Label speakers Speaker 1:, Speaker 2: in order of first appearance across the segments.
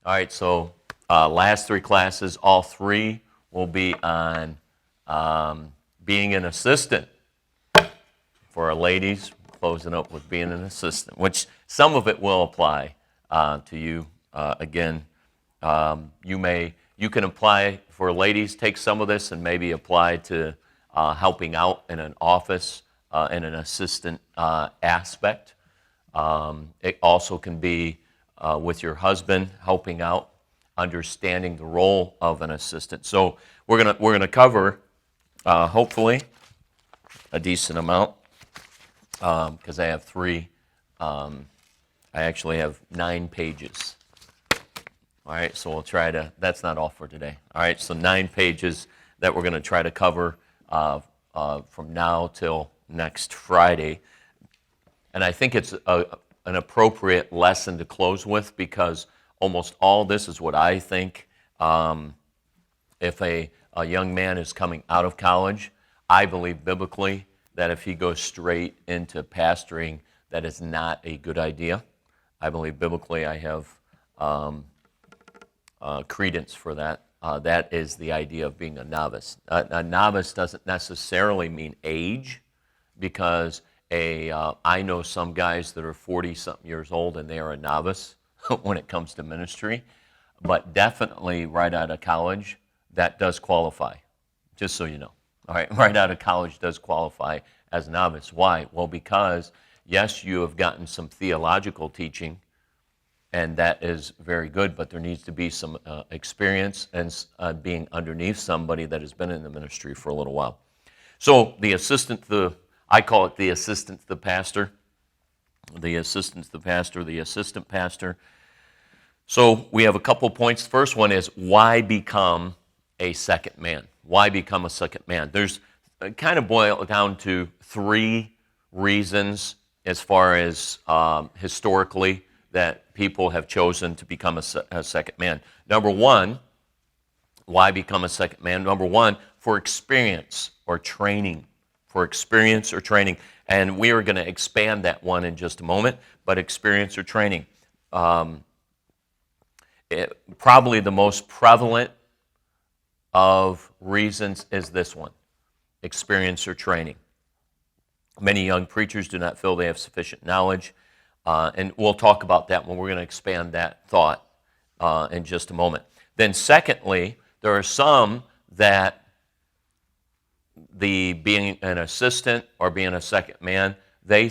Speaker 1: All right, so last three classes, all three will be on being an assistant. For our ladies, closing up with being an assistant, which some of it will apply to you. Again, you can apply for ladies, take some of this and maybe apply to helping out in an office in an assistant aspect. It also can be with your husband, helping out, understanding the role of an assistant. So we're gonna cover hopefully a decent amount because I have three. I actually have 9 pages. All right, so we'll try to. That's not all for today. All right, so 9 pages that we're going to try to cover from now till next Friday. And I think it's an appropriate lesson to close with because almost all this is what I think. If a young man is coming out of college, I believe biblically that if he goes straight into pastoring, that is not a good idea. I believe biblically I have credence for that. That is the idea of being a novice. A novice doesn't necessarily mean age, because I know some guys that are 40-something years old and they are a novice when it comes to ministry, but definitely right out of college, that does qualify, just so you know. All right, right out of college does qualify as a novice. Why? Well, because yes, you have gotten some theological teaching, and that is very good, but there needs to be some experience and being underneath somebody that has been in the ministry for a little while. So the assistant, I call it the assistant to the pastor, the assistant to the pastor, the assistant pastor. So we have a couple points. The first one is, why become a second man? Why become a second man? There's kind of boiled down to 3 reasons as far as historically that people have chosen to become a second man. Number one, why become a second man? Number one, for experience or training. For experience or training. And we are going to expand that one in just a moment, but experience or training. Probably the most prevalent of reasons is this one, experience or training. Many young preachers do not feel they have sufficient knowledge, and we'll talk about that when we're going to expand that thought in just a moment. Then secondly, there are some that being an assistant or being a second man, they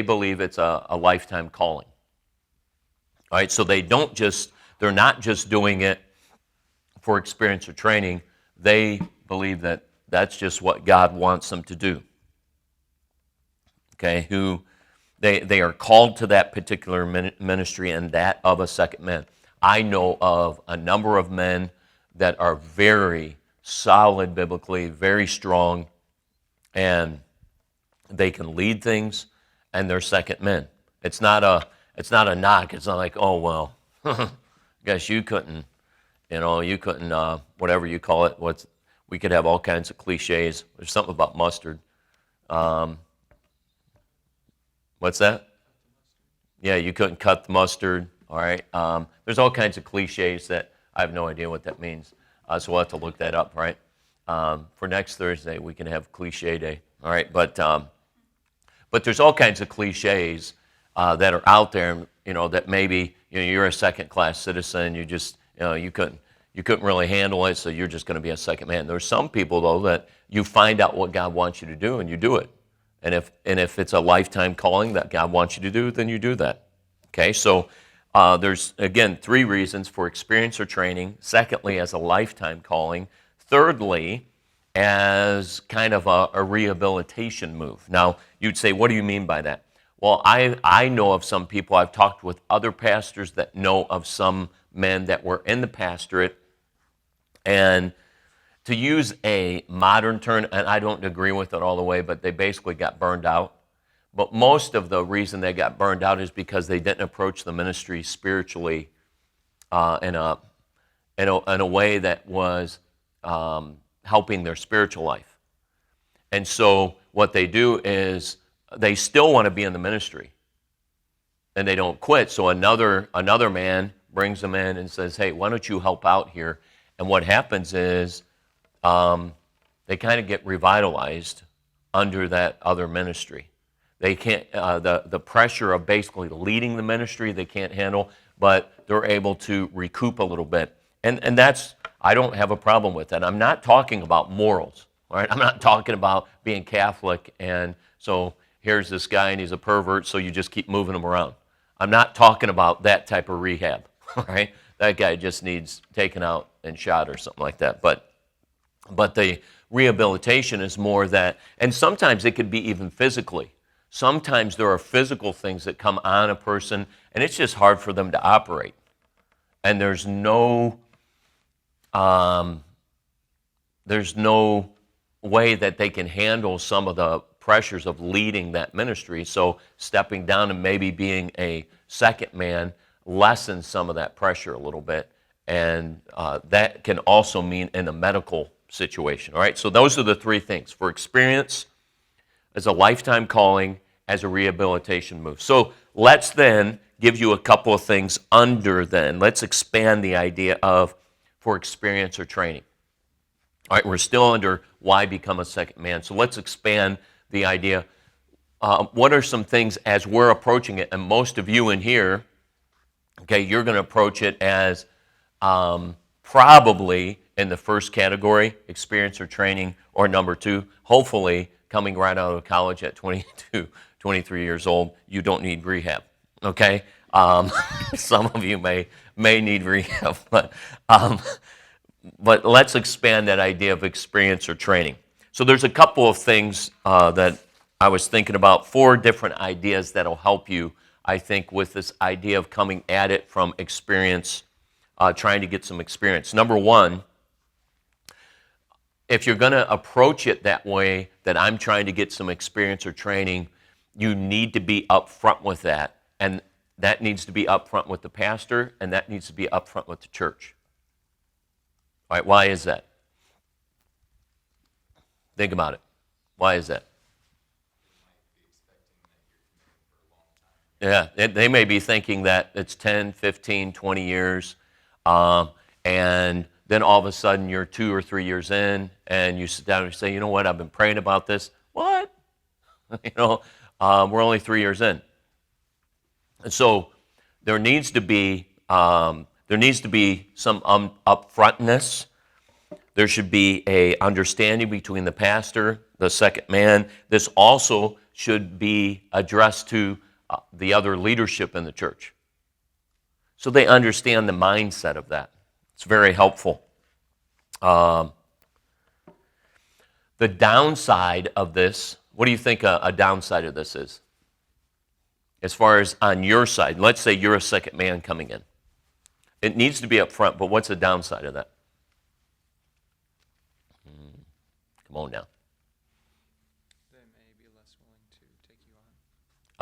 Speaker 1: believe it's a lifetime calling. All right, so they're not just doing it for experience or training. They believe that that's just what God wants them to do. Okay, they are called to that particular ministry and that of a second man. I know of a number of men that are very solid biblically, very strong, and they can lead things, and they're second men. It's not a knock. It's not like, oh well, guess you couldn't, whatever you call it. We could have all kinds of cliches. There's something about mustard. What's that? Yeah, you couldn't cut the mustard. All right. There's all kinds of cliches that I have no idea what that means. So we'll have to look that up, right? For next Thursday, we can have cliche day. All right. But there's all kinds of cliches that are out there, that maybe you're a second-class citizen. You just you couldn't really handle it, so you're just going to be a second man. There's some people though that you find out what God wants you to do and you do it. And if it's a lifetime calling that God wants you to do, then you do that. Okay, so there's, again, 3 reasons for experience or training. Secondly, as a lifetime calling. Thirdly, as kind of a rehabilitation move. Now, you'd say, what do you mean by that? Well, I know of some people, I've talked with other pastors that know of some men that were in the pastorate, and to use a modern term, and I don't agree with it all the way, but they basically got burned out. But most of the reason they got burned out is because they didn't approach the ministry spiritually in a way that was helping their spiritual life. And so what they do is they still want to be in the ministry, and they don't quit. So another man brings them in and says, hey, why don't you help out here? And what happens is they kind of get revitalized under that other ministry. They can't, the pressure of basically leading the ministry, they can't handle, but they're able to recoup a little bit. And that's, I don't have a problem with that. I'm not talking about morals, all right? I'm not talking about being Catholic and so here's this guy and he's a pervert, so you just keep moving him around. I'm not talking about that type of rehab, all right? That guy just needs taken out and shot or something like that. But the rehabilitation is more that, and sometimes it could be even physically. Sometimes there are physical things that come on a person, and it's just hard for them to operate. And there's no way that they can handle some of the pressures of leading that ministry. So stepping down and maybe being a second man lessens some of that pressure a little bit. And that can also mean in a medical situation. All right, so those are the three things: for experience, as a lifetime calling, as a rehabilitation move. So let's then give you a couple of things under then. Let's expand the idea of for experience or training. All right, we're still under why become a second man. So let's expand the idea. What are some things as we're approaching it? And most of you in here, okay, you're going to approach it as probably in the first category, experience or training, or number two, hopefully coming right out of college at 22, 23 years old, you don't need rehab, okay? Some of you may need rehab, but let's expand that idea of experience or training. So there's a couple of things that I was thinking about, 4 different ideas that'll help you, I think, with this idea of coming at it from experience, trying to get some experience. Number one, if you're going to approach it that way, that I'm trying to get some experience or training, you need to be upfront with that. And that needs to be upfront with the pastor, and that needs to be upfront with the church. All right, why is that? Think about it. Why is that? Yeah, they may be thinking that it's 10, 15, 20 years, and then all of a sudden you're 2 or 3 years in, and you sit down and you say, you know what, I've been praying about this. What? We're only 3 years in. And so there needs to be some upfrontness. There should be a understanding between the pastor, the second man. This also should be addressed to the other leadership in the church, so they understand the mindset of that. It's very helpful. The downside of this, what do you think a downside of this is? As far as on your side, let's say you're a second man coming in. It needs to be up front, but what's the downside of that? Come on now.
Speaker 2: They may be less willing to take you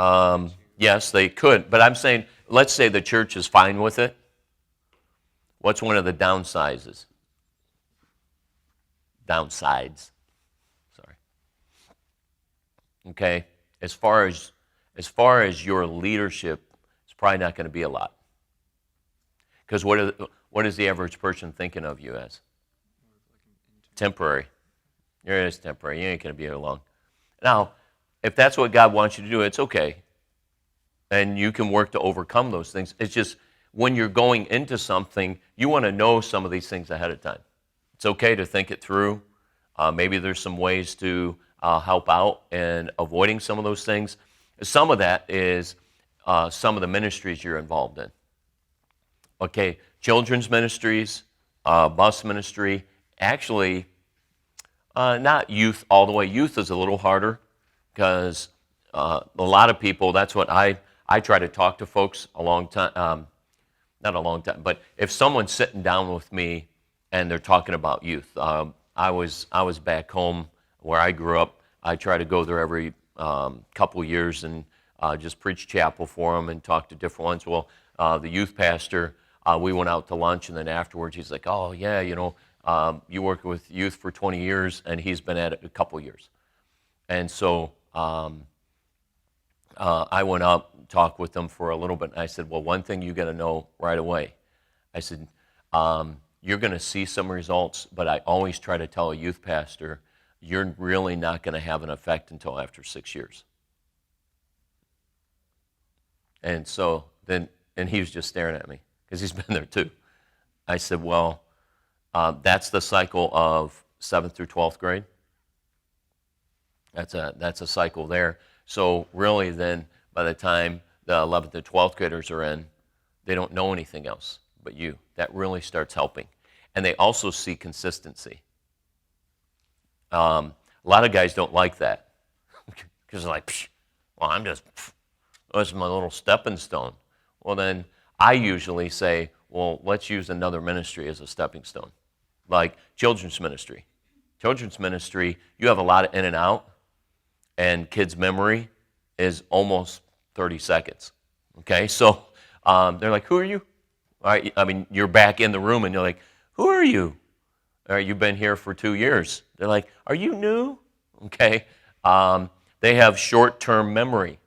Speaker 2: on.
Speaker 1: Yes, they could, but I'm saying, let's say the church is fine with it. What's one of the downsides? Sorry. Okay, as far as your leadership, it's probably not going to be a lot. Because what is the average person thinking of you as? Temporary. You're just temporary. You ain't going to be here long. Now, if that's what God wants you to do, it's okay. And you can work to overcome those things. It's just when you're going into something, you want to know some of these things ahead of time. It's okay to think it through. Maybe there's some ways to help out in avoiding some of those things. Some of that is some of the ministries you're involved in. Okay, children's ministries, bus ministry, actually not youth all the way. Youth is a little harder because a lot of people, that's what I try to talk to folks a long time, not a long time, but if someone's sitting down with me and they're talking about youth, I was back home where I grew up. I try to go there every couple years and just preach chapel for them and talk to different ones. Well, the youth pastor, we went out to lunch, and then afterwards he's like, oh, yeah, you work with youth for 20 years, and he's been at it a couple years. And so I went up, talked with them for a little bit, and I said, well, one thing you got to know right away, I said, you're going to see some results, but I always try to tell a youth pastor, you're really not going to have an effect until after 6 years. And so then, and he was just staring at me because he's been there too. I said, well, that's the cycle of 7th through 12th grade. That's a cycle there. So really then, by the time the 11th and 12th graders are in, they don't know anything else but you. That really starts helping. And they also see consistency. A lot of guys don't like that because they're like, psh, well, this is my little stepping stone. Well, then I usually say, well, let's use another ministry as a stepping stone, like children's ministry. Children's ministry, you have a lot of in and out, and kids' memory is almost 30 seconds. Okay, so they're like, who are you? All right, I mean, you're back in the room, and you're like, who are you? All right, you've been here for 2 years. They're like, are you new? Okay, they have short-term memory.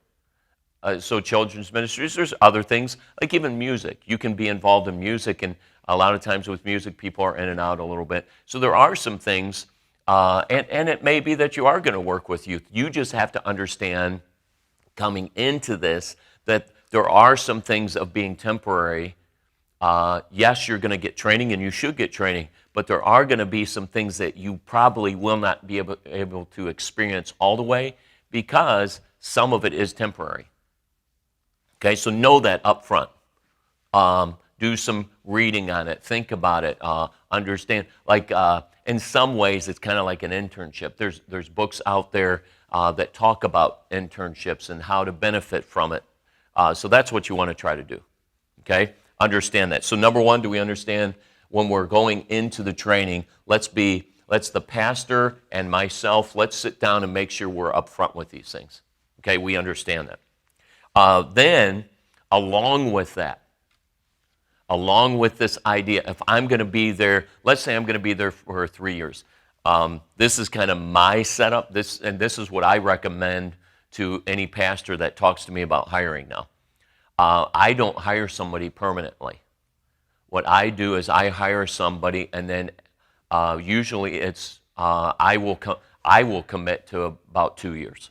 Speaker 1: So children's ministries, there's other things, like even music. You can be involved in music, and a lot of times with music, people are in and out a little bit. So there are some things, and it may be that you are going to work with youth. You just have to understand coming into this that there are some things of being temporary. Yes, you're going to get training, and you should get training, but there are going to be some things that you probably will not be able to experience all the way because some of it is temporary. Okay, so know that up front. Do some reading on it. Think about it. Understand. Like in some ways, it's kind of like an internship. There's books out there that talk about internships and how to benefit from it. So that's what you want to try to do. Okay, understand that. So number one, do we understand when we're going into the training? Let's the pastor and myself. Let's sit down and make sure we're up front with these things. Okay, we understand that. Then, along with this idea, if I'm going to be there, let's say I'm going to be there for 3 years. This is kind of my setup. This is what I recommend to any pastor that talks to me about hiring now. I don't hire somebody permanently. What I do is I hire somebody, and then usually it's I will commit to about 2 years.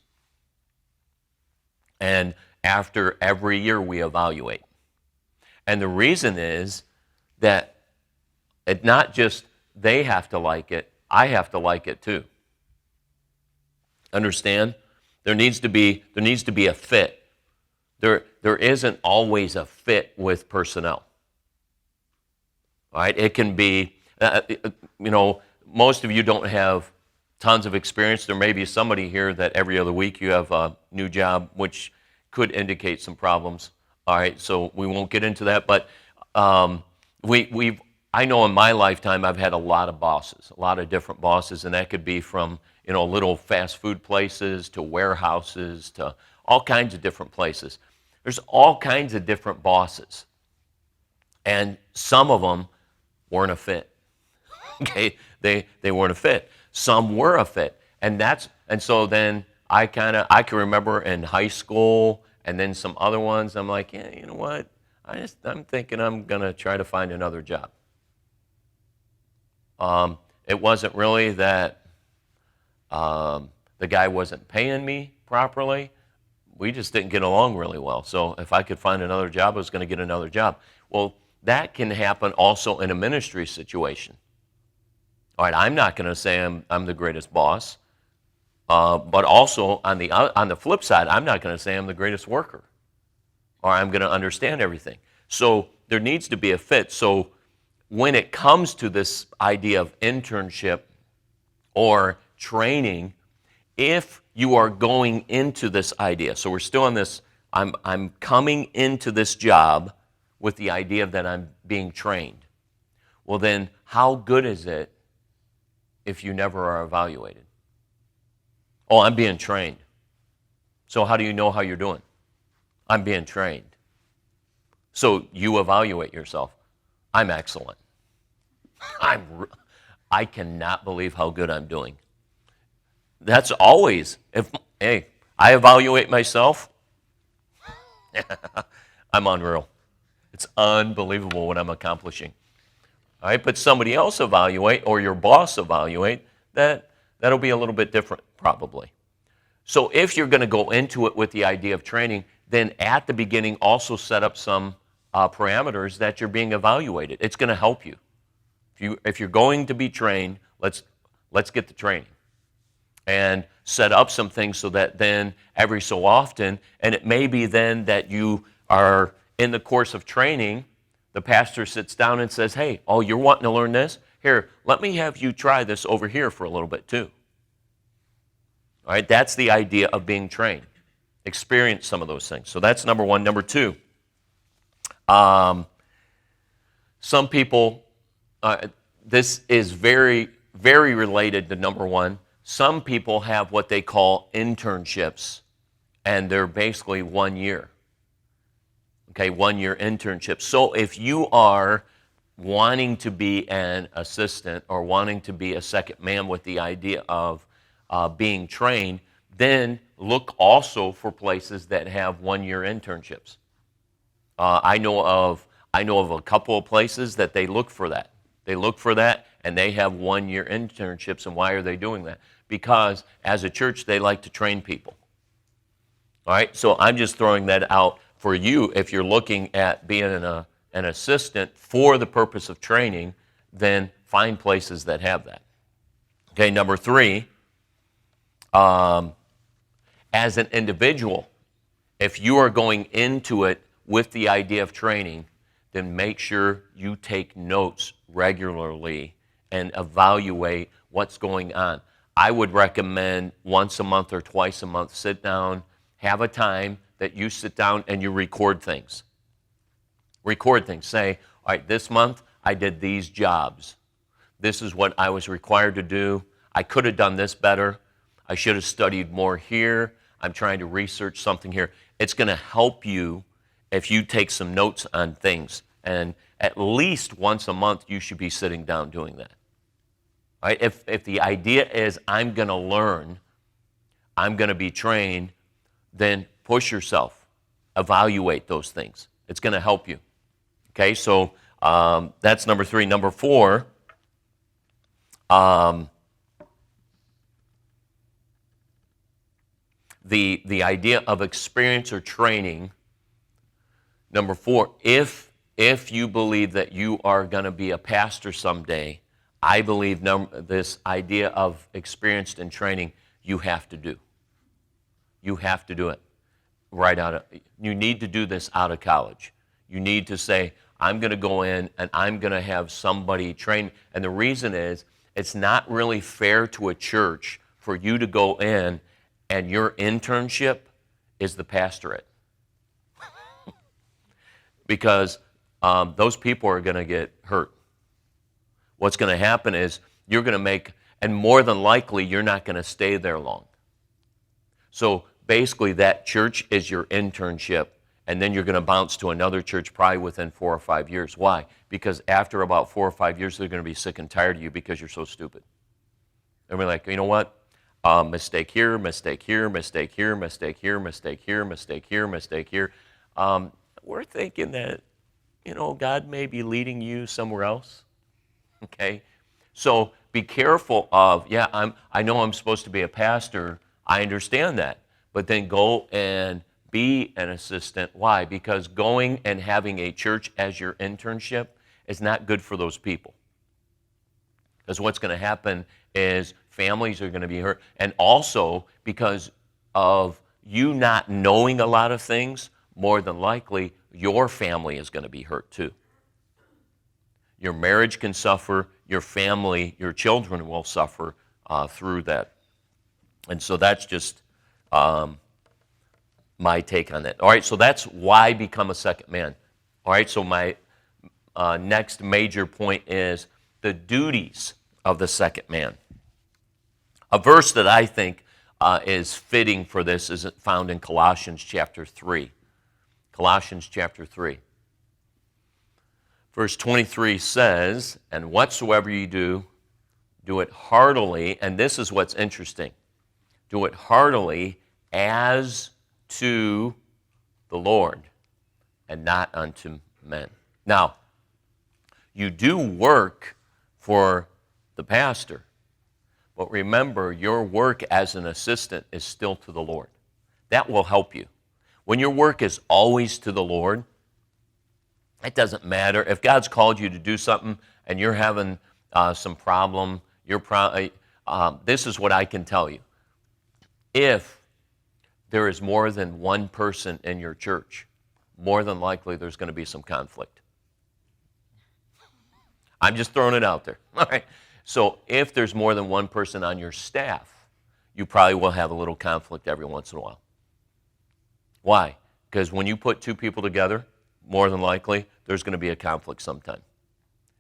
Speaker 1: And after every year, we evaluate. And the reason is that it's not just they have to like it, I have to like it too. Understand? There needs to be a fit. There isn't always a fit with personnel. All right? It can be, most of you don't have tons of experience. There may be somebody here that every other week you have a new job, which could indicate some problems. All right, so we won't get into that, but I know in my lifetime I've had a lot of bosses, a lot of different bosses, and that could be from little fast food places to warehouses to all kinds of different places. There's all kinds of different bosses, and some of them weren't a fit. Okay, they weren't a fit. Some were a fit, and so then I can remember in high school and then some other ones, I'm like, yeah, you know what? I'm thinking I'm going to try to find another job. It wasn't really that the guy wasn't paying me properly. We just didn't get along really well. So if I could find another job, I was going to get another job. Well, that can happen also in a ministry situation. All right, I'm not going to say I'm the greatest boss. But also, on the flip side, I'm not going to say I'm the greatest worker, or I'm going to understand everything. So there needs to be a fit. So when it comes to this idea of internship or training, if you are going into this idea, so we're still in this, I'm coming into this job with the idea that I'm being trained. Well, then how good is it if you never are evaluated? Oh, I'm being trained. So how do you know how you're doing? I'm being trained. So you evaluate yourself. I'm excellent. I cannot believe how good I'm doing. That's always, I evaluate myself, I'm unreal. It's unbelievable what I'm accomplishing. All right, but somebody else evaluate, or your boss evaluate, that'll be a little bit different probably. So if you're going to go into it with the idea of training, then at the beginning also set up some parameters that you're being evaluated. It's going to help you. If you're going to be trained, let's get the training and set up some things so that then every so often, and it may be then that you are in the course of training, the pastor sits down and says, hey, oh, you're wanting to learn this? Here, let me have you try this over here for a little bit too. All right, that's the idea of being trained. Experience some of those things. So that's number one. Number two, some people, this is very, very related to number one. Some people have what they call internships, and they're basically 1 year. Okay, 1 year internships. So if you are wanting to be an assistant or wanting to be a second man with the idea of being trained, then look also for places that have 1 year internships. I know of a couple of places that they look for that. They look for that, and they have 1 year internships. And why are they doing that? Because as a church, they like to train people. All right, so I'm just throwing that out for you. If you're looking at being an assistant for the purpose of training, then find places that have that. Okay, number three, as an individual, if you are going into it with the idea of training, then make sure you take notes regularly and evaluate what's going on. I would recommend once a month or twice a month, sit down, have a time that you sit down and you record things. Record things. Say, all right, this month I did these jobs. This is what I was required to do. I could have done this better. I should have studied more here. I'm trying to research something here. It's going to help you if you take some notes on things. And at least once a month, you should be sitting down doing that. All right? If the idea is I'm going to learn, I'm going to be trained, then push yourself. Evaluate those things. It's going to help you. Okay, so that's number three. Number four, the idea of experience or training. Number four, if you believe that you are going to be a pastor someday, I believe this idea of experienced and training you have to do. You have to do it right out of. You need to do this out of college. You need to say, I'm going to go in and I'm going to have somebody train. And the reason is, it's not really fair to a church for you to go in and your internship is the pastorate. Because those people are going to get hurt. What's going to happen is you're going to make, and more than likely, you're not going to stay there long. So basically, that church is your internship, and then you're going to bounce to another church probably within 4 or 5 years. Why? Because after about 4 or 5 years, they're going to be sick and tired of you because you're so stupid. They're going to be like, you know what? Mistake here, mistake here, mistake here, mistake here, mistake here, mistake here, mistake here. We're thinking that, God may be leading you somewhere else. Okay? So be careful of, I know I'm supposed to be a pastor. I understand that. But then go and be an assistant. Why? Because going and having a church as your internship is not good for those people. Because what's going to happen is families are going to be hurt. And also, because of you not knowing a lot of things, more than likely, your family is going to be hurt too. Your marriage can suffer, your family, your children will suffer through that. And so that's just my take on that. All right, so that's why become a second man. All right, so my next major point is the duties of the second man. A verse that I think is fitting for this is found in Colossians chapter 3. Colossians chapter 3. Verse 23 says, and whatsoever you do, do it heartily, and this is what's interesting, do it heartily as to the Lord and not unto men. Now, you do work for the pastor, but remember, your work as an assistant is still to the Lord. That will help you. When your work is always to the Lord, it doesn't matter. If God's called you to do something and you're having some problem, this is what I can tell you. If there is more than one person in your church, more than likely there's going to be some conflict. I'm just throwing it out there. All right. So if there's more than one person on your staff, you probably will have a little conflict every once in a while. Why? Because when you put two people together, more than likely, there's going to be a conflict sometime.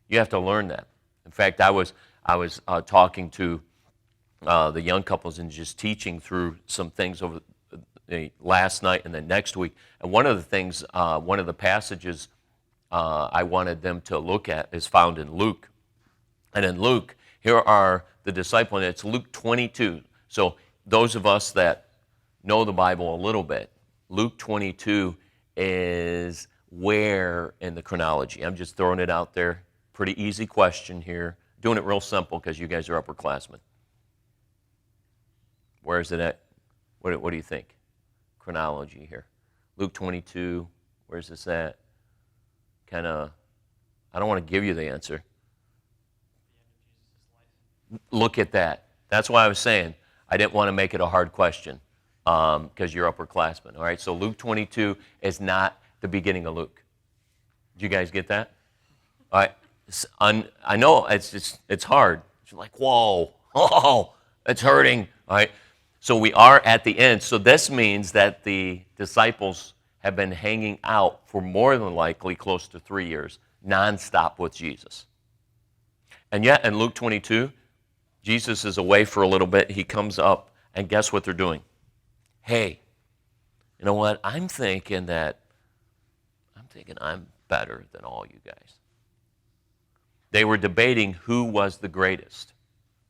Speaker 1: You have to learn that. In fact, I was talking to the young couples and just teaching through some things over the last night and then next week. And one of the things, one of the passages I wanted them to look at is found in Luke. And in Luke, here are the disciples, and it's Luke 22. So those of us that know the Bible a little bit, Luke 22 is where in the chronology? I'm just throwing it out there. Pretty easy question here. Doing it real simple because you guys are upperclassmen. Where is it at? What do you think? Chronology here. Luke 22, where's this at? I don't want to give you the answer. Look at that. That's why I was saying I didn't want to make it a hard question because you're upperclassmen. All right, so Luke 22 is not the beginning of Luke. Did you guys get that? All right, I know it's hard. You're like, whoa, oh, it's hurting. All right, so we are at the end. So this means that the disciples have been hanging out for more than likely close to 3 years, nonstop with Jesus. And yet in Luke 22, Jesus is away for a little bit. He comes up, and guess what they're doing? Hey, you know what? I'm thinking I'm better than all you guys. They were debating who was the greatest.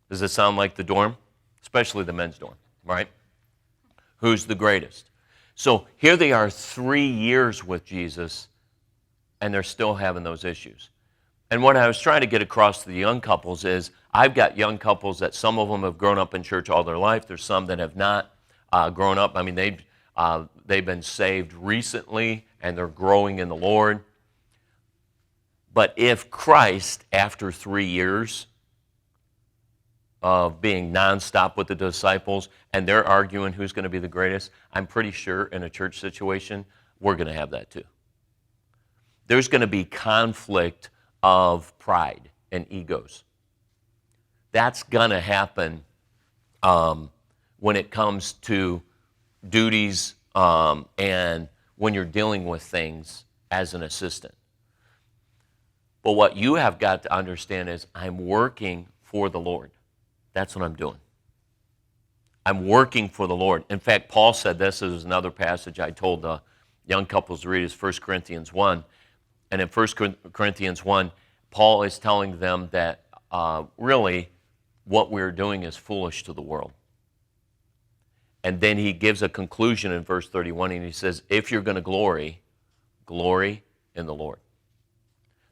Speaker 1: Does it sound like the dorm? Especially the men's dorm, right? Who's the greatest? So here they are 3 years with Jesus, and they're still having those issues. And what I was trying to get across to the young couples is I've got young couples that some of them have grown up in church all their life. There's some that have not grown up. I mean, they've been saved recently, and they're growing in the Lord. But if Christ, after 3 years of being nonstop with the disciples, and they're arguing who's going to be the greatest, I'm pretty sure in a church situation, we're going to have that too. There's going to be conflict of pride and egos. That's going to happen when it comes to duties and when you're dealing with things as an assistant. But what you have got to understand is I'm working for the Lord. That's what I'm doing. I'm working for the Lord. In fact, Paul said this is another passage I told the young couples to read is 1 Corinthians 1. And in 1 Corinthians 1, Paul is telling them that really what we're doing is foolish to the world. And then he gives a conclusion in verse 31, and he says, if you're going to glory in the Lord.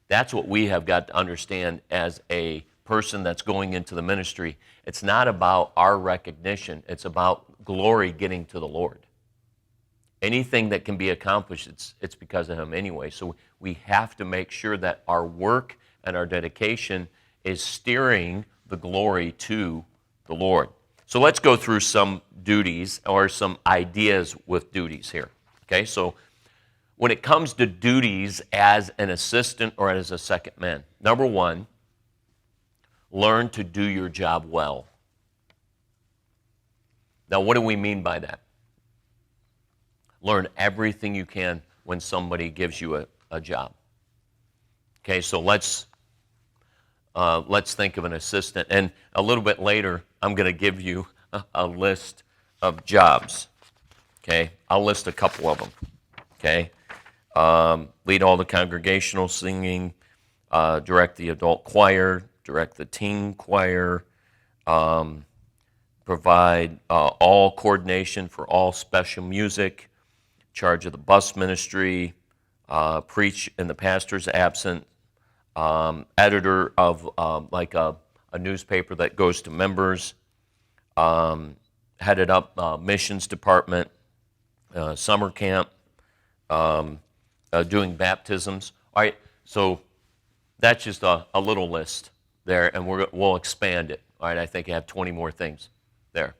Speaker 1: That's what we have got to understand as a person that's going into the ministry. It's not about our recognition. It's about glory getting to the Lord. Anything that can be accomplished, it's because of him anyway. So we have to make sure that our work and our dedication is steering the glory to the Lord. So let's go through some duties or some ideas with duties here. Okay, so when it comes to duties as an assistant or as a second man, number one, learn to do your job well. Now, what do we mean by that? Learn everything you can when somebody gives you a job. Okay, so let's think of an assistant. And a little bit later, I'm going to give you a list of jobs. Okay, I'll list a couple of them. Okay, lead all the congregational singing, direct the adult choir, direct the teen choir, provide all coordination for all special music, charge of the bus ministry, preach in the pastor's absence, editor of like a newspaper that goes to members, headed up missions department, summer camp, doing baptisms. All right, so that's just a little list there, and we'll expand it. All right, I think I have 20 more things there.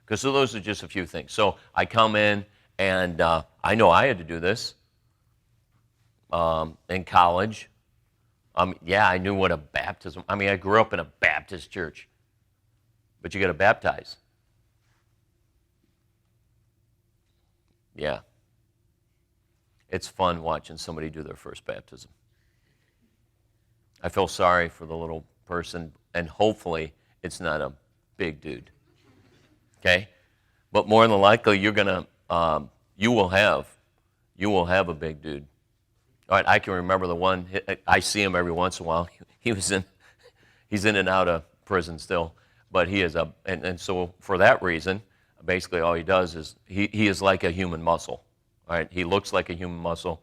Speaker 1: Because so those are just a few things. So I come in, and I know I had to do this in college. Yeah, I knew what a baptism. I mean, I grew up in a Baptist church, but you got to baptize. Yeah, it's fun watching somebody do their first baptism. I feel sorry for the little person, and hopefully it's not a big dude. Okay, but more than likely you will have a big dude. All right, I can remember the one. I see him every once in a while. He's in and out of prison still, but he is and so for that reason, basically all he does is he is like a human muscle. All right, he looks like a human muscle,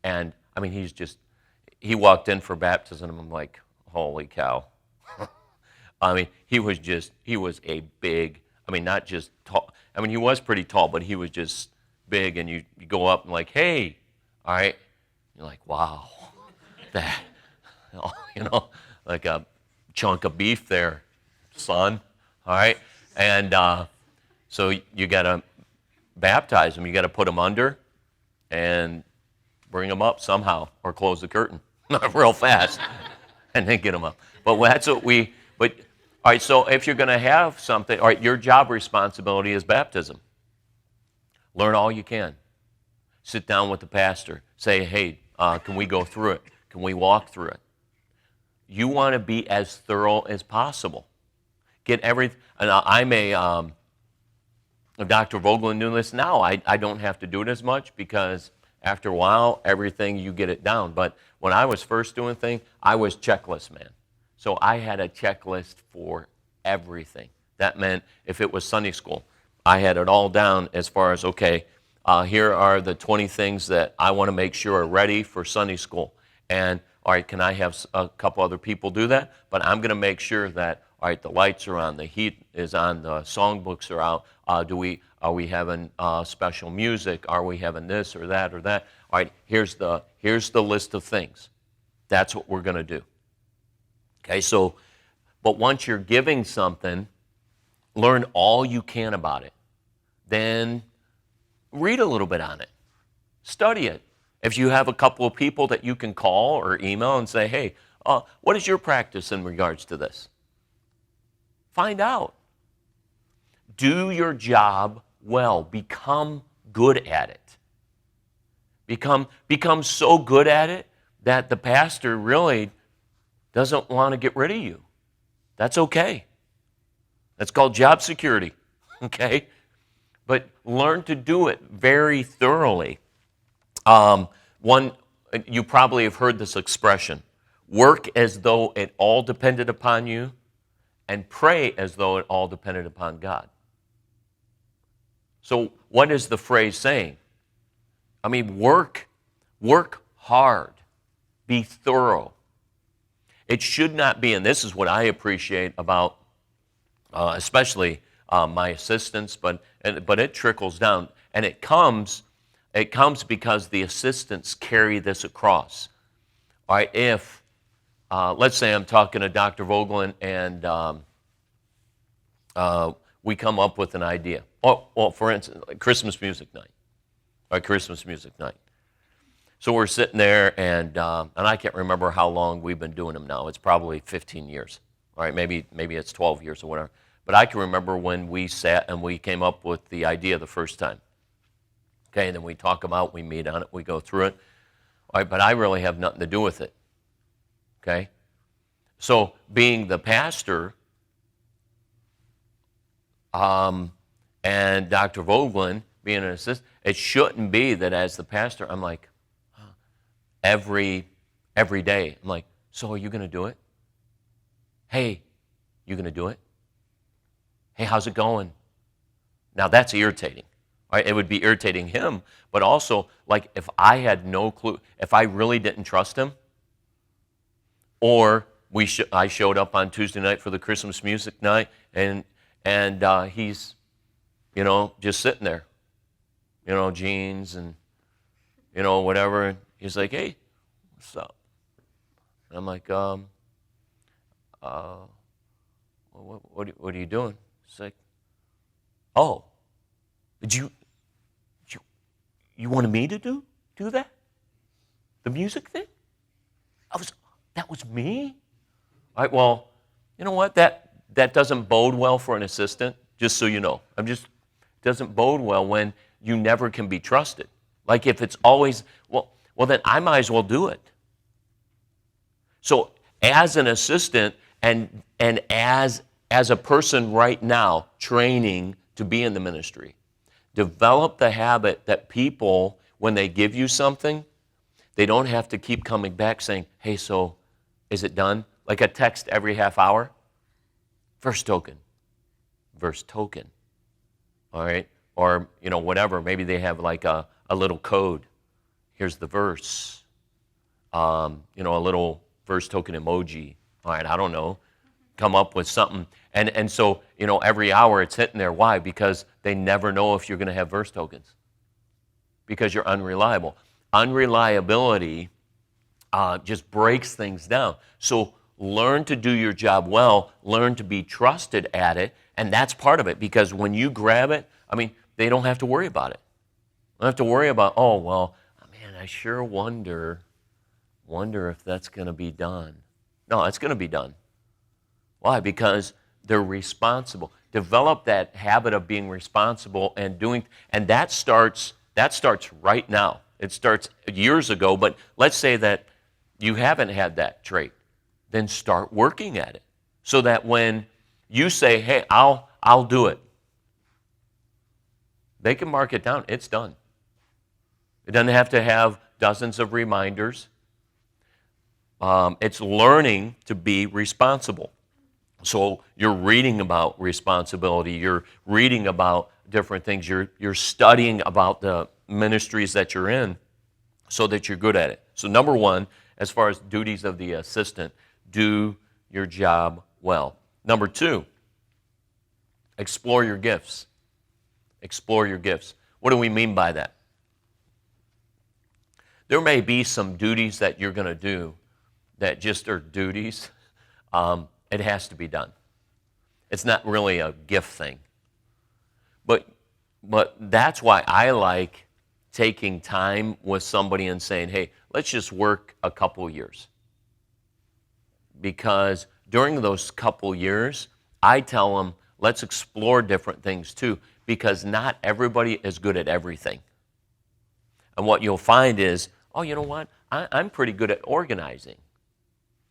Speaker 1: and I mean he walked in for baptism, and I'm like, holy cow. I mean, he was a big. I mean, not just tall. I mean, he was pretty tall, but he was just big. And you go up and like, hey, all right. You're like, wow, that, like a chunk of beef there, son. All right. And so you got to baptize him. You got to put him under and bring him up somehow, or close the curtain real fast, and then get him up. But that's what all right, so if you're going to have something, all right, your job responsibility is baptism. Learn all you can. Sit down with the pastor. Say, hey, can we go through it? Can we walk through it? You want to be as thorough as possible. Get everything. And I'm Dr. Vogelin doing this now. I don't have to do it as much because after a while, everything, you get it down. But when I was first doing things, I was checklist man. So I had a checklist for everything. That meant if it was Sunday school, I had it all down as far as, okay, here are the 20 things that I want to make sure are ready for Sunday school. And, all right, can I have a couple other people do that? But I'm going to make sure that, all right, the lights are on, the heat is on, the songbooks are out. Are we having special music? Are we having this or that or that? All right, here's the list of things. That's what we're going to do. Okay, so, but once you're giving something, learn all you can about it. Then read a little bit on it. Study it. If you have a couple of people that you can call or email and say, hey, what is your practice in regards to this? Find out. Do your job well. Become good at it. Become so good at it that the pastor really doesn't want to get rid of you. That's okay. That's called job security, okay? But learn to do it very thoroughly. You probably have heard this expression, work as though it all depended upon you, and pray as though it all depended upon God. So what is the phrase saying? I mean, work hard, be thorough. It should not be, and this is what I appreciate about especially my assistants, but it trickles down, and it comes because the assistants carry this across. All right, if let's say I'm talking to Dr. Vogelin and we come up with an idea. Well, for instance, like Christmas music night. All right, Christmas music night. So we're sitting there, and I can't remember how long we've been doing them now. It's probably 15 years. All right, maybe it's 12 years or whatever. But I can remember when we sat and we came up with the idea the first time. Okay, and then we talk about, we meet on it, we go through it. All right, but I really have nothing to do with it. Okay? So being the pastor and Dr. Vogelin being an assistant, it shouldn't be that as the pastor, I'm like, every day, I'm like, so are you going to do it? Hey, you going to do it? Hey, how's it going? Now that's irritating. Right? It would be irritating him, but also, like, if I had no clue, if I really didn't trust him, or I showed up on Tuesday night for the Christmas music night, and he's, just sitting there, jeans and, whatever. And he's like, hey, what's up? And I'm like, what are you doing? He's like, oh, did you wanted me to do that? The music thing? That was me? All right, well, you know what? That doesn't bode well for an assistant, just so you know. Doesn't bode well when you never can be trusted. Like if it's always, well then I might as well do it. So as an assistant and as a person right now training to be in the ministry, develop the habit that people, when they give you something, they don't have to keep coming back saying, hey, so is it done? Like a text every half hour. Verse token. All right? Or, whatever. Maybe they have like a little code. Here's the verse. A little verse token emoji. All right, I don't know. Come up with something. And so, every hour it's hitting there. Why? Because they never know if you're going to have verse tokens. Because you're unreliable. Unreliability just breaks things down. So learn to do your job well, learn to be trusted at it, and that's part of it, because when you grab it, they don't have to worry about it. They don't have to worry about, oh, well, man, I sure wonder if that's going to be done. No, it's going to be done. Why? Because they're responsible. Develop that habit of being responsible and doing, and that starts right now. It starts years ago, but let's say that you haven't had that trait. Then start working at it so that when you say, hey, I'll do it, they can mark it down. It's done. It doesn't have to have dozens of reminders. It's learning to be responsible. So you're reading about responsibility. You're reading about different things. You're studying about the ministries that you're in so that you're good at it. So number one, as far as duties of the assistant, do your job well. Number two, explore your gifts. Explore your gifts. What do we mean by that? There may be some duties that you're going to do that just are duties. It has to be done. It's not really a gift thing. But that's why I like taking time with somebody and saying, hey, let's just work a couple years. Because during those couple years, I tell them, let's explore different things too, because not everybody is good at everything. And what you'll find is, oh, you know what? I'm pretty good at organizing.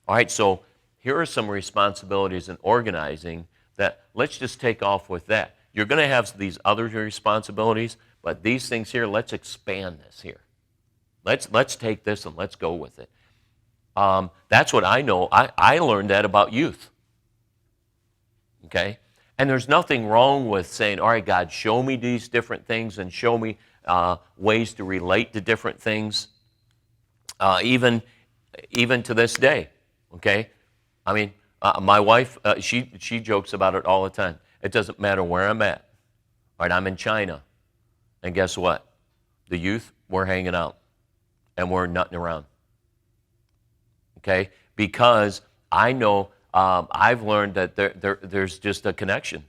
Speaker 1: All right, so here are some responsibilities in organizing that let's just take off with that. You're going to have these other responsibilities, but these things here, let's expand this here. Let's take this and let's go with it. That's what I know. I learned that about youth. Okay? And there's nothing wrong with saying, all right, God, show me these different things and show me ways to relate to different things, even to this day. Okay? My wife, she jokes about it all the time. It doesn't matter where I'm at. All right, I'm in China. And guess what? The youth, we're hanging out. And we're nutting around. Okay? Because I know I've learned that there's just a connection.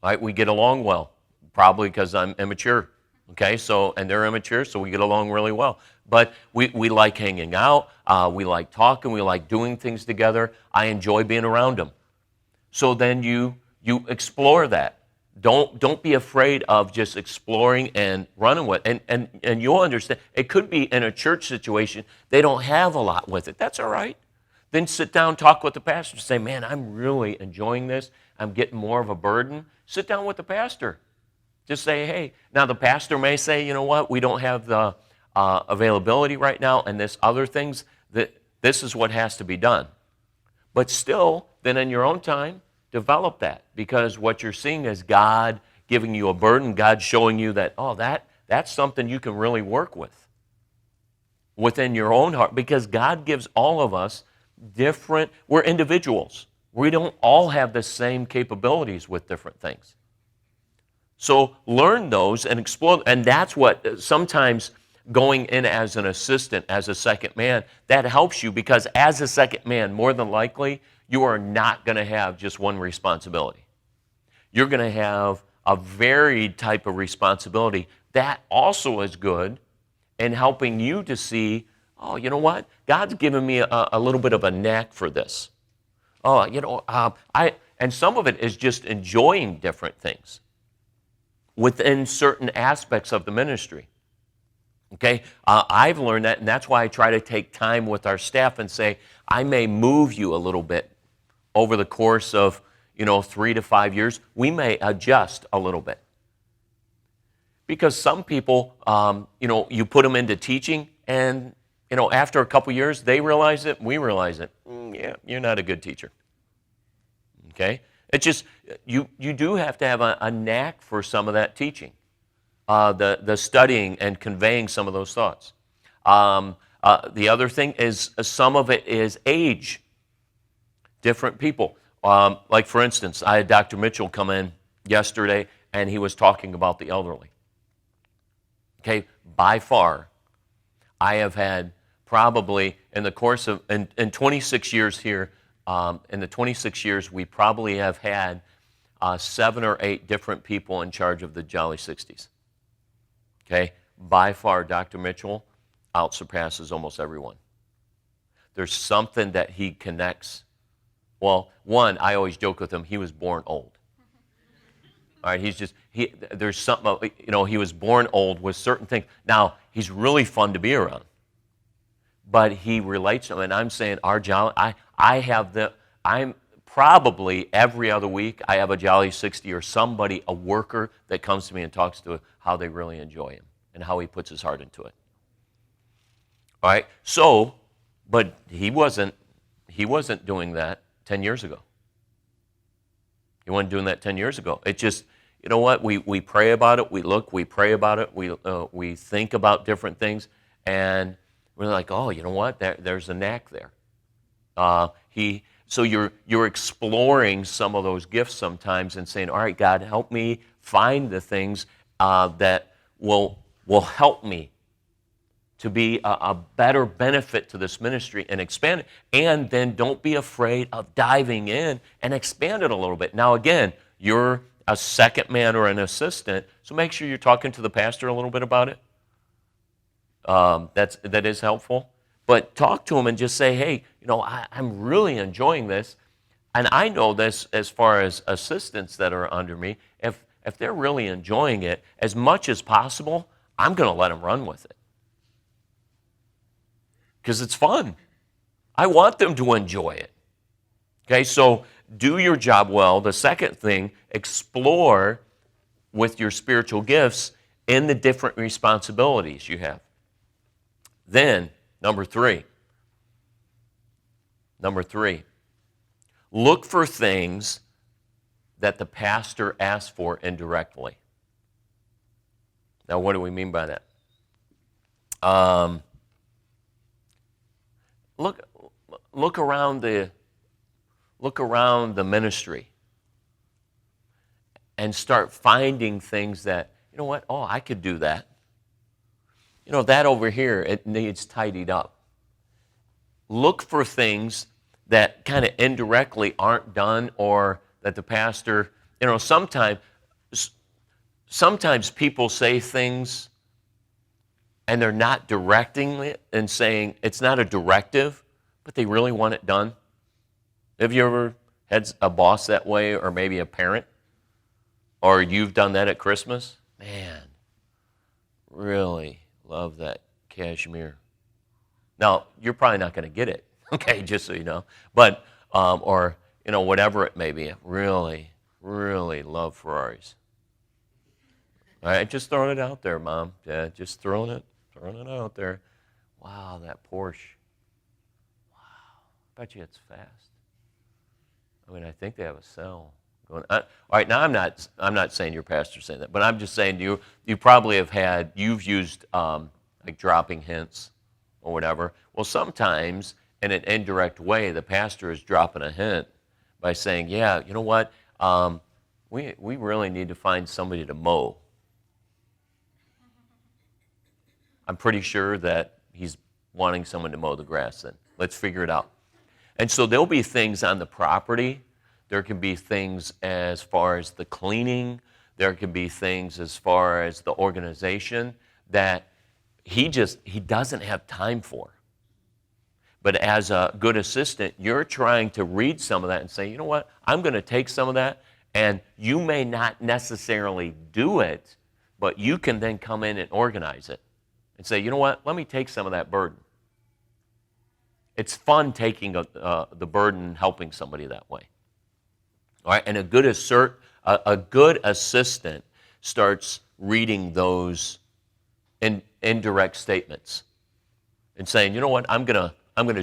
Speaker 1: Right? We get along well. Probably because I'm immature. Okay? And they're immature, so we get along really well. But we like hanging out. We like talking. We like doing things together. I enjoy being around them. So then you explore that. Don't be afraid of just exploring and running with it. And you'll understand, it could be in a church situation, they don't have a lot with it. That's all right. Then sit down, talk with the pastor, say, man, I'm really enjoying this. I'm getting more of a burden. Sit down with the pastor. Just say, hey, now the pastor may say, you know what, we don't have the availability right now and this other things, that this is what has to be done. But still, then in your own time, develop that, because what you're seeing is God giving you a burden. God's showing you that, oh, that's something you can really work with within your own heart, because God gives all of us different, we're individuals. We don't all have the same capabilities with different things. So learn those and explore, and that's what sometimes going in as an assistant, as a second man, that helps you, because as a second man, more than likely, you are not going to have just one responsibility. You're going to have a varied type of responsibility. That also is good in helping you to see, oh, you know what? God's given me a little bit of a knack for this. Oh, and some of it is just enjoying different things within certain aspects of the ministry. Okay, I've learned that, and that's why I try to take time with our staff and say, I may move you a little bit over the course of 3 to 5 years. We may adjust a little bit, because some people, you put them into teaching, and after a couple years, they realize it, we realize it. Yeah, you're not a good teacher. Okay, it's just you do have to have a knack for some of that teaching. The studying and conveying some of those thoughts. The other thing is some of it is age. Different people. Like, for instance, I had Dr. Mitchell come in yesterday, and he was talking about the elderly. Okay, by far, I have had probably in the course of, in 26 years here, in the 26 years, we probably have had 7 or 8 different people in charge of the Jolly 60s. Okay, by far, Dr. Mitchell outsurpasses almost everyone. There's something that he connects. Well, one, I always joke with him, he was born old. All right, there's something, he was born old with certain things. Now, he's really fun to be around, but he relates to them. And I'm saying our Jolly, I'm probably every other week, I have a Jolly 60 or somebody, a worker that comes to me and talks to how they really enjoy him and how he puts his heart into it. All right, so, but he wasn't doing that 10 years ago. He wasn't doing that 10 years ago. It just, you know what, we pray about it, we pray about it, we think about different things, and we're like, oh, you know what, there's a knack there. So you're exploring some of those gifts sometimes and saying, all right, God, help me find the things that will help me to be a better benefit to this ministry and expand it. And then don't be afraid of diving in and expand it a little bit. Now, again, you're a second man or an assistant, so make sure you're talking to the pastor a little bit about it. That is helpful. But talk to him and just say, hey, I'm really enjoying this. And I know this as far as assistants that are under me. If they're really enjoying it, as much as possible, I'm going to let them run with it. Because it's fun. I want them to enjoy it. Okay, so do your job well. The second thing, explore with your spiritual gifts in the different responsibilities you have. Then, number three, look for things that the pastor asks for indirectly. Now, what do we mean by that? Look around the ministry and start finding things that, you know what, oh, I could do that. That over here, it needs tidied up. Look for things that kind of indirectly aren't done, or that the pastor, sometimes people say things and they're not directing it and saying it's not a directive, but they really want it done. Have you ever had a boss that way, or maybe a parent? Or you've done that at Christmas? Man, really love that cashmere. Now, you're probably not going to get it, okay, just so you know. But, or, whatever it may be, really, really love Ferraris. All right, just throwing it out there, Mom. Dad, just throwing it out there. Wow, that Porsche. Wow, bet you it's fast. I think they have a sale. All right, now I'm not saying your pastor's saying that, but I'm just saying you probably you've used like dropping hints or whatever. Well, sometimes in an indirect way, the pastor is dropping a hint by saying, yeah, you know what, we really need to find somebody to mow. I'm pretty sure that he's wanting someone to mow the grass then. Let's figure it out. And so there'll be things on the property. There can be things as far as the cleaning. There can be things as far as the organization that he doesn't have time for. But as a good assistant, you're trying to read some of that and say, you know what, I'm going to take some of that, and you may not necessarily do it, but you can then come in and organize it and say, you know what, let me take some of that burden. It's fun taking the burden and helping somebody that way. All right, and a good assistant starts reading those indirect statements and saying, you know what, I'm gonna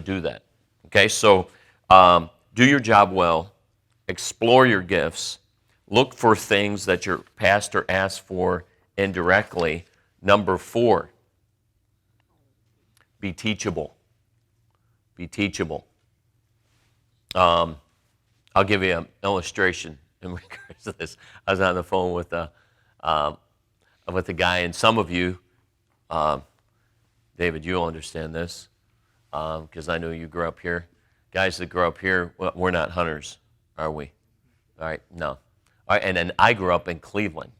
Speaker 1: do that. Okay, so do your job well, explore your gifts, look for things that your pastor asks for indirectly. Number 4, be teachable. Be teachable. I'll give you an illustration in regards to this. I was on the phone with a guy, and some of you, David, you'll understand this because I know you grew up here. Guys that grew up here, well, we're not hunters, are we? All right, no. All right, and then I grew up in Cleveland.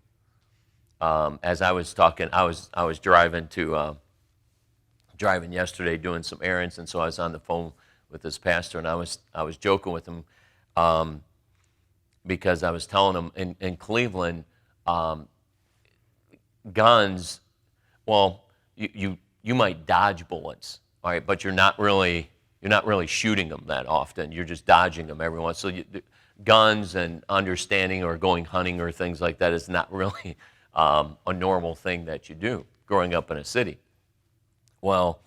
Speaker 1: As I was talking, I was driving yesterday doing some errands, and so I was on the phone with this pastor, and I was joking with him because I was telling him in Cleveland, guns, well, you might dodge bullets, all right, but you're not really shooting them that often. You're just dodging them every once. So guns and understanding or going hunting or things like that is not really a normal thing that you do growing up in a city. Well,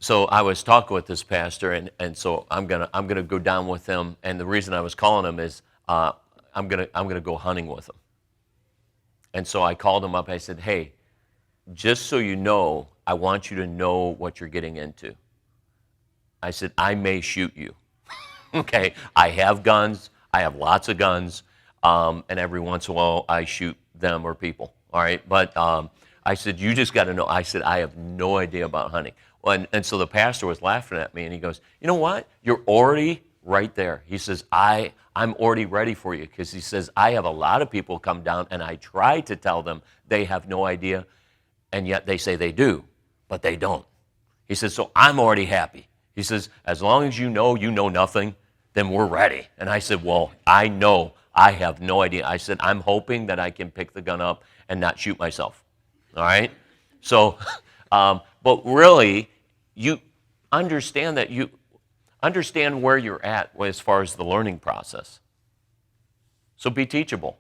Speaker 1: so I was talking with this pastor, and so I'm gonna go down with him. And the reason I was calling him is I'm gonna go hunting with him. And so I called him up. I said, hey, just so you know, I want you to know what you're getting into. I said, I may shoot you. Okay, I have guns. I have lots of guns, and every once in a while I shoot them or people. All right, but I said, you just got to know. I said, I have no idea about hunting. Well, and so the pastor was laughing at me, and he goes, you know what? You're already right there. He says, I'm already ready for you, because he says, I have a lot of people come down, and I try to tell them they have no idea, and yet they say they do, but they don't. He says, so I'm already happy. He says, as long as you know nothing, then we're ready. And I said, well, I know. I have no idea. I said, I'm hoping that I can pick the gun up and not shoot myself. All right? So, but really, you understand where you're at as far as the learning process. So be teachable.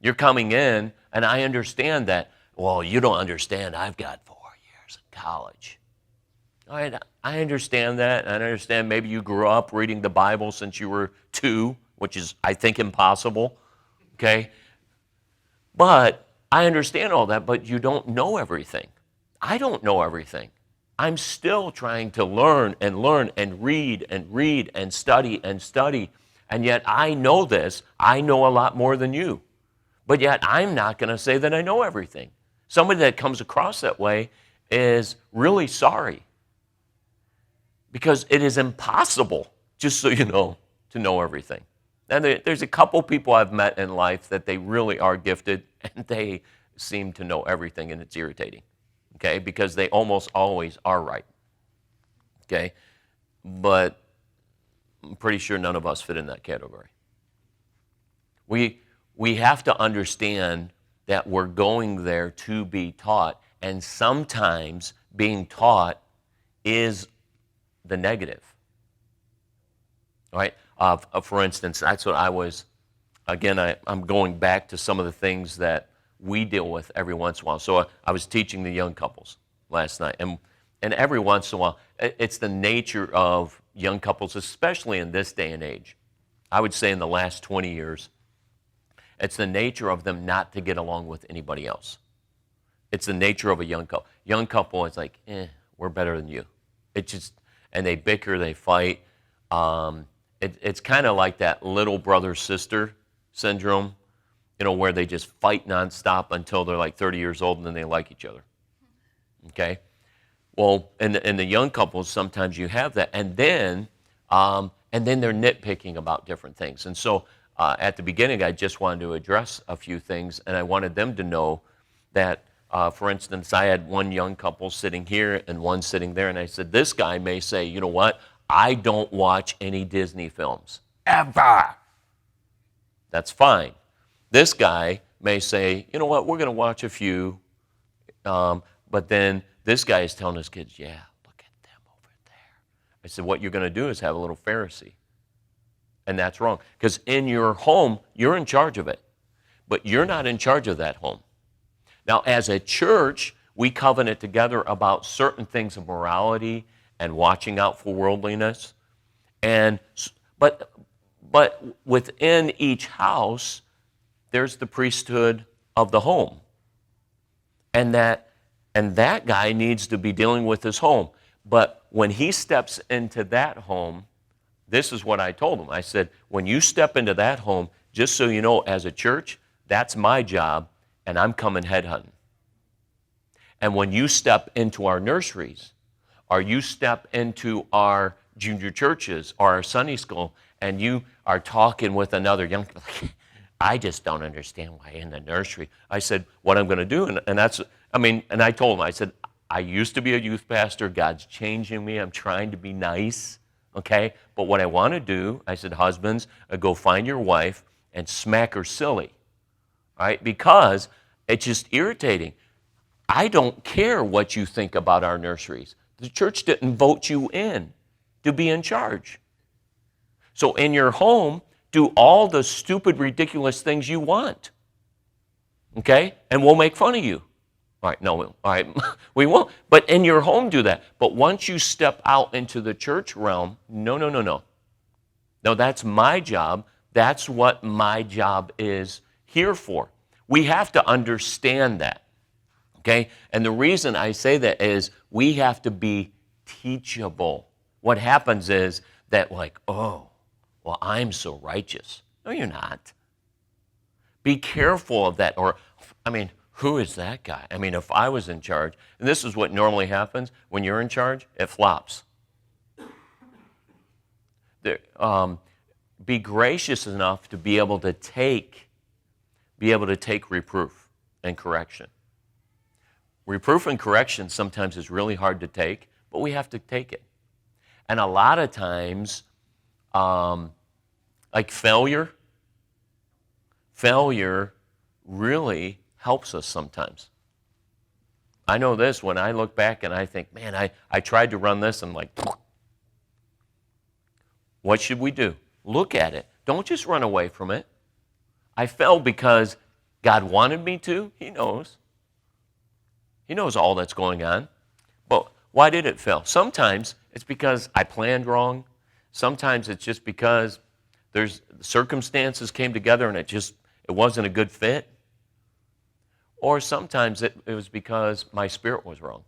Speaker 1: You're coming in, and I understand that, well, you don't understand. I've got 4 years in college. All right, I understand that. And I understand maybe you grew up reading the Bible since you were 2, which is, I think, impossible. Okay? But I understand all that, but you don't know everything. I don't know everything. I'm still trying to learn and read and study, and yet I know this. I know a lot more than you. But yet I'm not going to say that I know everything. Somebody that comes across that way is really sorry, because it is impossible, just so you know, to know everything. And there's a couple people I've met in life that they really are gifted, and they seem to know everything, and it's irritating, okay, because they almost always are right, okay? But I'm pretty sure none of us fit in that category. We have to understand that we're going there to be taught, and sometimes being taught is the negative. All right? For instance, that's what I was, again, I'm going back to some of the things that we deal with every once in a while. So I was teaching the young couples last night, and every once in a while, it's the nature of young couples, especially in this day and age, I would say in the last 20 years, it's the nature of them not to get along with anybody else. It's the nature of a young couple. Young couple is like, we're better than you. And they bicker, they fight. It's kind of like that little brother-sister syndrome, where they just fight nonstop until they're like 30 years old and then they like each other. Okay? Well, in the young couples, sometimes you have that. And then they're nitpicking about different things. And so at the beginning, I just wanted to address a few things, and I wanted them to know that, for instance, I had one young couple sitting here and one sitting there, and I said, this guy may say, you know what, I don't watch any Disney films, ever. That's fine. This guy may say, you know what, we're going to watch a few, but then this guy is telling his kids, yeah, look at them over there. I said, what you're going to do is have a little Pharisee. And that's wrong. Because in your home, you're in charge of it. But you're not in charge of that home. Now, as a church, we covenant together about certain things of morality and watching out for worldliness. But within each house, there's the priesthood of the home. And that guy needs to be dealing with his home. But when he steps into that home, this is what I told him. I said, when you step into that home, just so you know, as a church, that's my job, and I'm coming headhunting. And when you step into our nurseries, or you step into our junior churches, or our Sunday school, and you are talking with another young person, I just don't understand why in the nursery. I said, what I'm going to do, and I told him, I said, I used to be a youth pastor. God's changing me. I'm trying to be nice. Okay, but what I want to do, I said, husbands, go find your wife and smack her silly, all right? Because it's just irritating. I don't care what you think about our nurseries. The church didn't vote you in to be in charge. So in your home, do all the stupid, ridiculous things you want, okay? And we'll make fun of you. All right, no, all right, we won't. But in your home, do that. But once you step out into the church realm, no. No, that's my job. That's what my job is here for. We have to understand that, okay? And the reason I say that is we have to be teachable. What happens is that oh, well, I'm so righteous. No, you're not. Be careful of that. Who is that guy? If I was in charge, and this is what normally happens when you're in charge, it flops. Be gracious enough to be able to take reproof and correction. Reproof and correction sometimes is really hard to take, but we have to take it. And a lot of times, failure really helps us sometimes. I know this when I look back and I think, man, I tried to run this and what should we do? Look at it. Don't just run away from it. I fell because God wanted me to. He knows. He knows all that's going on. But why did it fail? Sometimes it's because I planned wrong. Sometimes it's just because there's circumstances came together and it wasn't a good fit. Or sometimes it was because my spirit was wrong.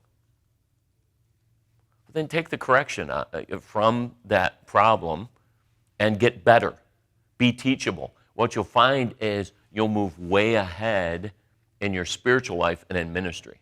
Speaker 1: But then take the correction from that problem and get better. Be teachable. What you'll find is you'll move way ahead in your spiritual life and in ministry.